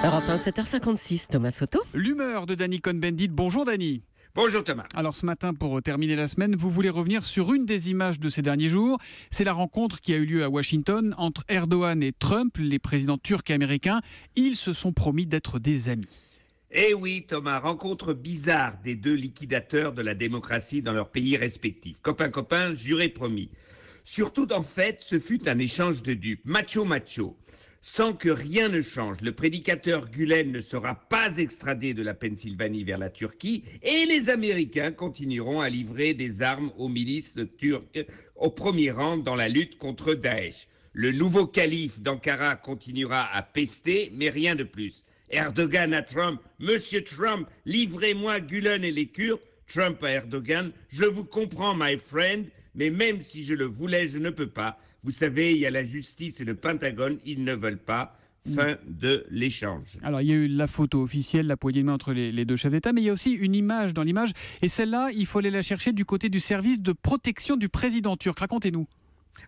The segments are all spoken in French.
Europe 1, 7h56, Thomas Soto. L'humeur de Danny Cohn-Bendit. Bonjour Danny. Bonjour Thomas. Alors ce matin, pour terminer la semaine, vous voulez revenir sur une des images de ces derniers jours. C'est la rencontre qui a eu lieu à Washington entre Erdogan et Trump, les présidents turcs et américains. Ils se sont promis d'être des amis. Eh oui Thomas, rencontre bizarre des deux liquidateurs de la démocratie dans leurs pays respectifs. Copain, juré promis. Surtout en fait, ce fut un échange de dupes, macho. Sans que rien ne change, le prédicateur Gülen ne sera pas extradé de la Pennsylvanie vers la Turquie et les Américains continueront à livrer des armes aux milices turques au premier rang dans la lutte contre Daesh. Le nouveau calife d'Ankara continuera à pester, mais rien de plus. Erdogan à Trump, Monsieur Trump, livrez-moi Gülen et les Kurdes. Trump à Erdogan, je vous comprends, my friend, mais même si je le voulais, je ne peux pas. Vous savez, il y a la justice et le Pentagone, ils ne veulent pas. Fin de l'échange. Alors, il y a eu la photo officielle, la poignée de main entre les deux chefs d'État, mais il y a aussi une image dans l'image. Et celle-là, il faut aller la chercher du côté du service de protection du président turc. Racontez-nous.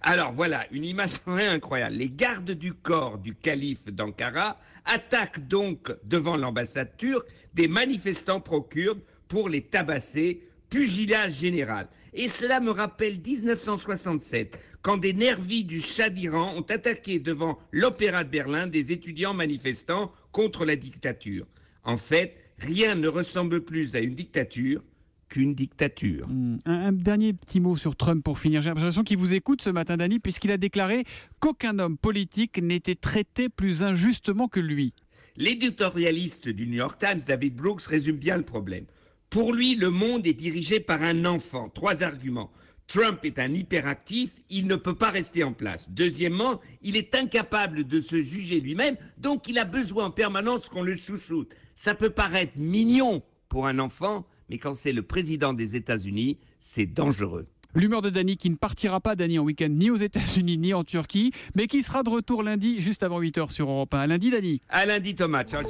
Alors voilà, une image incroyable. Les gardes du corps du calife d'Ankara attaquent donc devant l'ambassade turque des manifestants pro-kurdes pour les tabasser, pugilat général. Et cela me rappelle 1967, quand des nervis du Shah d'Iran ont attaqué devant l'Opéra de Berlin des étudiants manifestants contre la dictature. En fait, rien ne ressemble plus à une dictature qu'une dictature. Un dernier petit mot sur Trump pour finir. J'ai l'impression qu'il vous écoute ce matin, Danny, puisqu'il a déclaré qu'aucun homme politique n'était traité plus injustement que lui. L'éditorialiste du New York Times, David Brooks, résume bien le problème. Pour lui, le monde est dirigé par un enfant. 3 arguments. Trump est un hyperactif, il ne peut pas rester en place. Deuxièmement, il est incapable de se juger lui-même, donc il a besoin en permanence qu'on le chouchoute. Ça peut paraître mignon pour un enfant, mais quand c'est le président des États-Unis, c'est dangereux. L'humeur de Danny qui ne partira pas, Danny, en week-end ni aux États-Unis ni en Turquie, mais qui sera de retour lundi juste avant 8h sur Europe 1. À lundi, Danny. À lundi Thomas, ciao.